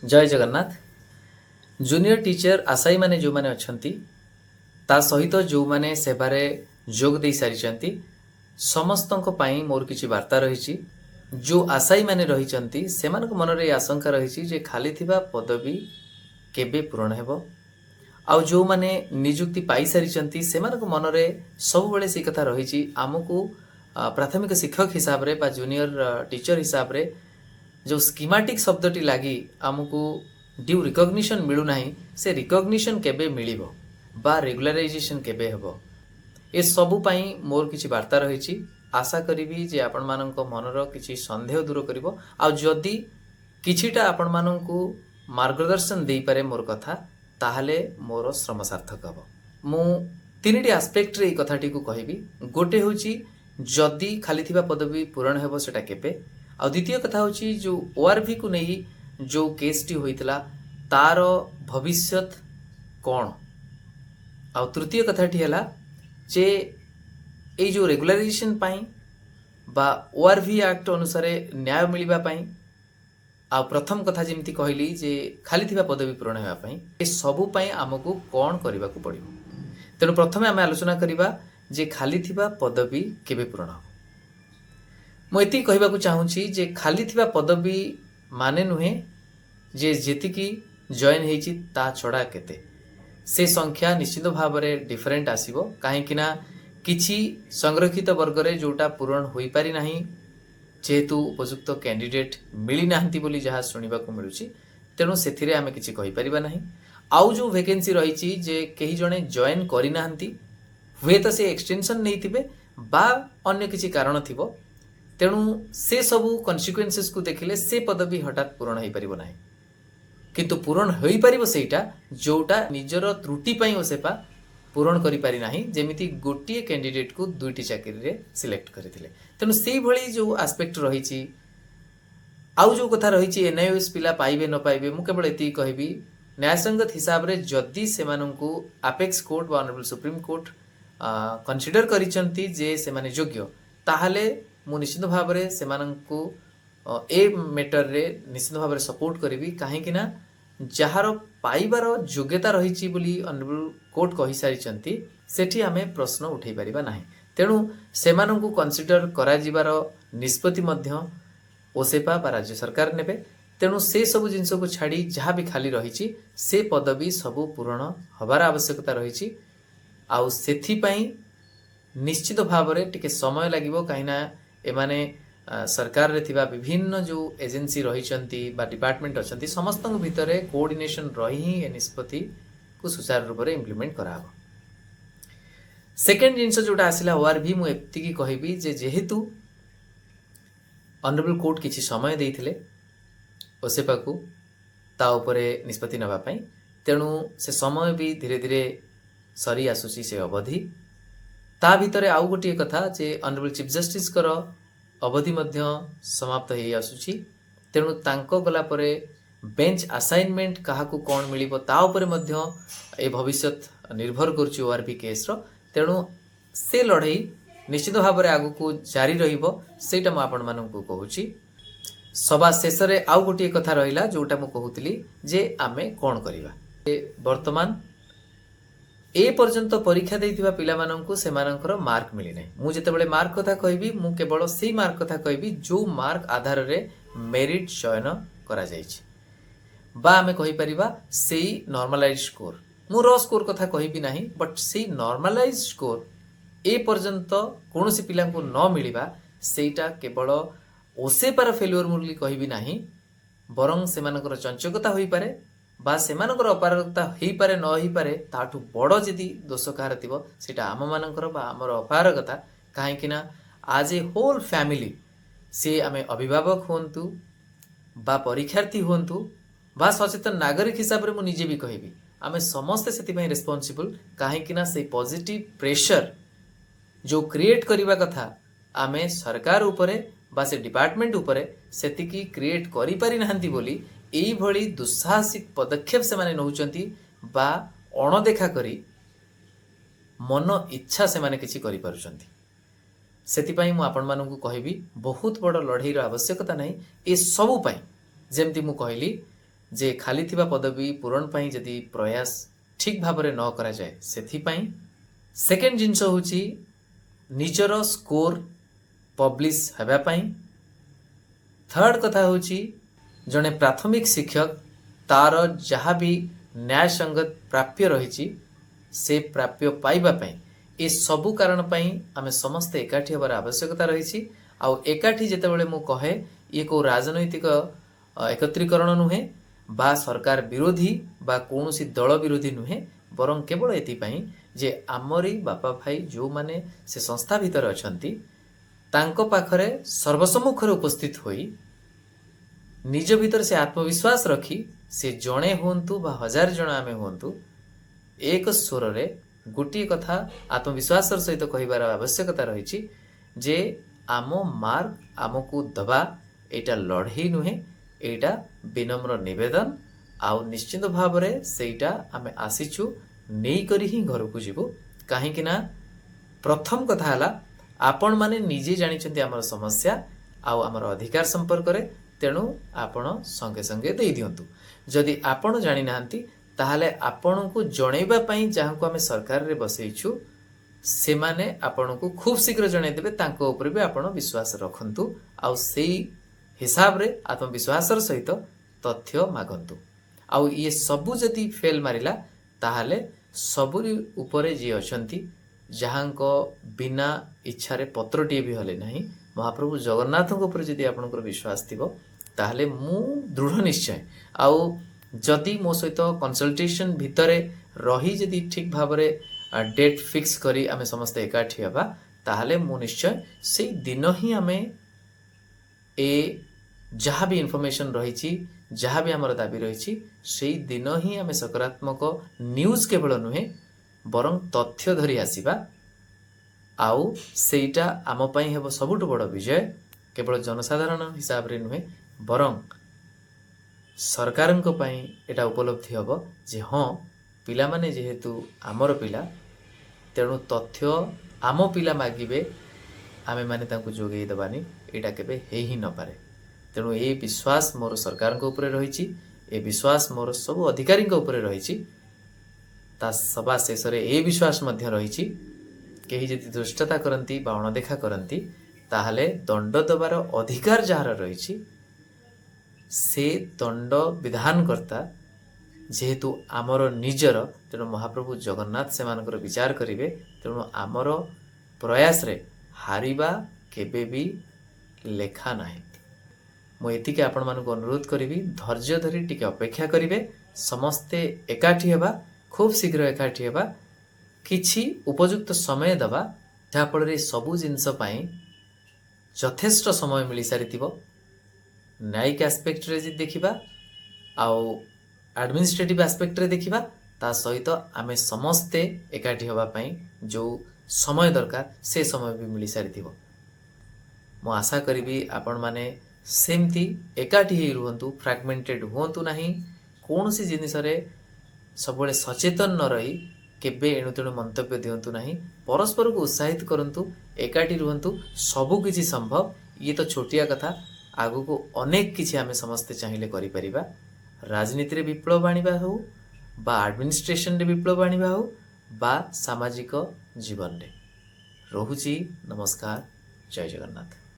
जय Jagannath. Junior teacher आशायी माने जो माने अछंती ता सहित जो माने सेवारे जोग दे सारिचंती समस्तଙ୍କ ପାଇଁ ମୋର କିଛି ବାର୍ତ୍ତା ରହିଛି। जो आशायी माने रहिचंती सेମାନଙ୍କ ମନରେ ଏ ଆଶଙ୍କା ରହିଛି ଯେ ଖାଲି ଥିବା ପଦବୀ କେବେ ପୂରଣ ହେବ। ଆଉ ଯେଉଁମାନେ ନିଯୁକ୍ତି ପାଇସାରିଛନ୍ତି ସେମାନଙ୍କ ମନରେ ସବୁବେଳେ ସେଇ କଥା ରହିଛି ଆମକୁ ପ୍ରାଥମିକ ଶିକ୍ଷକ ହିସାବରେ ବା ଜୁନିୟର ଟିଚର ହିସାବରେ जो स्कीमाटिक शब्दटी लगी आमको ड्यू रिकग्निशन मिलूना से रिकग्निशन केबे मिलिबो बा रेगुलाराइजेशन केबे हेबो ए सबु पाई मोर किछि वार्ता रही। आशा करी जे आपण मानक मनर किछि संदेह दूर करिवो आ जदि किछिटा आपण मानकु मार्गदर्शन देई पारे मोर कथा ताहले मोर श्रम सार्थक हबो। मु तीनिटी एस्पेक्ट रे कथाटी को कहबी। गोटे होची जदि खाली थिबा पदवी पूरण हेबो सेटा केबे आ द्वितीय कथा होची जो ओआरवी को नहीं जो केसटी होइतला तार भविष्यत कौन आ तृतीय कथाटी हैला जे ए जो रेगुलाराइजेशन पाई बा ओआरवी एक्ट अनुसार न्याय मिलिबा पाई आ प्रथम कथा जेमती कहली जे खाली थिबा पदवी पूरण हेबा पाई ए सबु पाई हमकु कौन करबा को पड़िबो। तेनु प्रथमे आमे आलोचना करिबा जे खाली थिबा पदवी केबे पूरण हो। मुझे कहवाक चाहूँगी जे खाली थिबा पदवी माने नुहे जे जेतिकी जॉइन होती ता छड़ा केते से संख्या निश्चित भाव में डिफरेंट आसीबो कहीं किछि संरक्षित वर्ग रे जोटा पूरण होई पारि नाही जेहेतु उपयुक्त कैंडिडेट मिली नाहंती बोली जहाँ शुणा मिलूँ तेणु से आम कि कहीपर ना। आउ जो वैकेंसी रही जे कई जने जॉइन करना हुए तो से एक्सटेंशन नहीं थिबे बा अन्य किछि कारण थिबो तेणु से सबू कन्सिक्वेन्सेस को देखिले से पदवी हठात पूरण हो पार ना किंतु पूरण हो पार सेटा जोटा निजर त्रुटि पाई ओसेपा पूरण करि पारि नाही जेमिति गोटिए कैंडिडेट को दुईटी चाकरी रे सिलेक्ट करथिले। तेणु से भली जो एस्पेक्ट रही आउ जो कथा रही एनआईओएस पिला पाइबे न पाइबे मु केवल एति कहबी न्यायसंगत हिसाब रे जदि सेमानंकु अपेक्स कोर्ट व ऑनरेबल सुप्रीम कोर्ट कंसीडर करिसंती जे सेमाने योग्य ताहाले मु निश्चित भाव में सेमानंकु ए मैटर रे निश्चित भाव में सपोर्ट करी कहीं जार पाइबार योग्यता रही बोली ऑनरेबल कोर्ट कहि सारिचंती सेठी आमे प्रश्न उठै परिबा नाही। तेणु सेमानंकु कंसीडर करा जिबार निष्पत्ति मध्य ओसेपा बा राज्य सरकार नेबे। तेणु से सब जिनस को छाड़ी जहाँ भी खाली रही से पदवी सबू पूरण हबार आवश्यकता रही आउ सेथि पई निश्चित भाव में टिके समय लागिबो कहिना एमाने सरकार रे थिबा विभिन्न जो एजेंसी रही डिपार्टमेंट अच्छा समस्त भितर कोऑर्डिनेशन रही ए निष्पत्ति को सुचारू रूप से इम्प्लीमेंट कराबो। सेकेंड जिनस जोटा आसिला ओआरवी मु एतिकी कहबी जे जेहेतु ऑनरेबल कोर्ट किछि समय देइथिले ओसेपा को ता उपरे निष्पत्ति नबा पई तेणु से समय भी धीरे धीरे सरी आसुची से अवधि ता भितरे आउ गोटे कथा जे ऑनरेबल चीफ जस्टिस कर अवधि मध्य समाप्त हो आसुची तेणु तांको गला परे बेंच असाइनमेंट काहाकू कौन मिलिबो ता उपरे मध्य ए भविष्यत निर्भर करुची ओआरवी केस रो। तेणु से लड़ाई निश्चित भाव में आगू जारी रहिबो सेटा मु आपण मानकू कहूची। सभा शेष रे आउ गोटे कथा रहिला जोटा मु कहूतली जे आमे कौन करिबा। वर्तमान ए पर्यंत परीक्षा देइथिबा पिला माननकु सेमानकर मार्क मिली नै। मु जेतेबेले मार्क कथा कहबी मु केवल सेही मार्क कथा कहबी जो मार्क आधार रे मेरिट चयन करा जाइछि बा आमे कहि परिबा सेही नॉर्मलाइज स्कोर। मु रो स्कोर कथा कहबी नाही बट सेही नॉर्मलाइज स्कोर ए पर्यंत कोनोसी पिलांकु न मिलिबा सेटा केवल ओसेपार फेल्युअर मुरली कहबी नाही बरং सेमानकर चंचकता होई पारे बा सेमानकर अपारगता हो पारे न हो पारे ताठू बड़ जदि दोष कहार थिबो सेटा आम मानकर बा हमर अपारगता कहीं आज ए होल फैमिली से आमे अभिभावक होंतु बा परीक्षार्थी होंतु बा सचेतन नागरिक हिसाब रे मु निजे भी कहबी आमे समस्त सेति रेस्पॉन्सिबल कहीं से पॉजिटिव प्रेशर जो क्रिएट करबा कथा आमे सरकार उपरे बा से डिपार्टमेंट उपरे सेतिकी क्रिएट करि पारि नाहंती बोली एई भली दुस्साहसिक पदक्षेप से माने नउचंती बा अणदेखा करी मन इच्छा से माने किछि करि पारुचंती। सेति पई मु आपण मानकु कहबी बहुत बड़ लड़ाई आवश्यकता नहीं ए सबु पई जेमती मु कहली जे खाली थिबा पदवी पूरण पई जदि प्रयास ठीक भाबरे न करा जाए सेथि पई सेकेंड जिंस होची निजर स्कोर पब्लिश हेबा पई थर्ड कथा होची जने प्राथमिक शिक्षक तार जहाँ भी न्याय संगत प्राप्य रही से प्राप्य पाइबा पई ए सबु कारण पई आमे समस्त एकाठी हबार आवश्यकता रही आउ एकाठी जेतेबेले मु कहे ये को राजनैतिक एकत्रीकरण नुहे बा सरकार विरोधी बा कौनसी दल विरोधी नुहे बरं केवल एथिपाई जे आमरी बापा भाई जो माने से संस्था भितर अछंती तांको पाखरे सर्वसम्मुख उपस्थित होई निज भीतर से आत्मविश्वास रखी से जणे हुंतु बा हजार जण आमे हुंतु एक स्वर रे गोटे कथा आत्मविश्वास सहित कहिबार आवश्यकता रही जे आम मार्क आमको दबा एटा लड़ई नुहे एटा विनम्र निवेदन आउ निश्चित भाव रे सेटा आमे आसीचु नेई करी ही घर को जीवु कहीं ना प्रथम कथा हला आपण माने निजे जानिचंती हमर समस्या आउ हमर अधिकार संपर्क रे तेणु आपण संगे संगे दे दियंतु जदि आपण जानि नाहंती ताहाले आपण को जणैबा पई जहां को हमें सरकार रे बसैछु से माने आपण को खूब शीघ्र जणै देबे तांको ऊपर भी आपण विश्वास रखंतु आउ सेही हिसाब रे आत्मविश्वास सहित तथ्य मागंतु आउ ये सबु जदि फेल मारिला ताहाले सबुरी ऊपर जी अछंती जहां को बिना इच्छा रे पत्रटीए भी हले नहीं महाप्रभु जगन्नाथ ऊपर जदि आपनकर विश्वास थिबो ताहाले मु दृढ़ निश्चय आउ जदि मो सहित कंसल्टेशन भितरे रही जदि ठीक भाव रे डेट फिक्स करी आमे समस्त एकाठी हबा ताहाले मु निश्चय से दिन ही आमे ए जहाँ भी इनफॉरमेशन रही जहाँ भी आमर दाबी रही से दिन ही आमे सकारात्मक न्यूज केवल नुहे बरं तथ्य धरी आसीबा आउ सेटा आम पई हेबो सबुठ बड़ विजय केवल जनसाधारण हिसाब रे नुहे बरं सरकारन को पई एटा उपलब्धि हबो जे हाँ पिला माने जेहेतु आमर पिला तेणु तथ्य आम पिला मागिबे आमे माने तांको जोगेई दबानी एटा केबे हे ही न पारे तेणु ए विश्वास मोर सरकार को ऊपर रही ए विश्वास मोर सब अधिकारी को ऊपर रही ता सभा शेष रे ए विश्वास मध्य रही केही जदि दुष्टता करंती बा अणदेखा करंती ताहाले दंड दबार अधिकार जहार रही से दंड विधानकर्ता जेहेतु आमर निजर तेणु महाप्रभु जगन्नाथ से मानकर विचार करिवे तेणु आमर प्रयास रे हारिबा केबे भी लेखा नाही मु एतिके आपण मानक अनुरोध करिवि धैर्य धरी टिके अपेक्षा करिवे समस्ते एकाठी हेबा खूब शीघ्र एकाठी हेबा किछि उपयुक्त समय दबा जहा फल रे सबु जिंस पई यथेष्ट समय मिली सारिथिबो न्यायिक एस्पेक्ट रे देखिबा आउ एडमिनिस्ट्रेटिव एस्पेक्ट रे देखिबा ता सहित आमे समस्ते एकाठी होबा पई जो समय दरकार से समय भी मिली सारिथिबो मु आशा करिवि आपण माने सेमती एकाठी ही रुहंतु फ्रैगमेंटेड हुंतु नाही कोनोसी जिनिस रे सबले सचेतन न रही केबे एणु तेणु मंतव्य दियंतु नाही परस्पर को उत्साहित करंतु एकाठी रुहंतु सबु किछि संभव ये तो छोटिया कथा आगु को अनेक किछि आमे समस्ते चाहिए करि परिबा राजनीति रे विप्लव आनिबा हो बा एडमिनिस्ट्रेशन रे विप्लव आनिबा हो बा सामाजिक जीवन रे रहुची नमस्कार जय जगन्नाथ।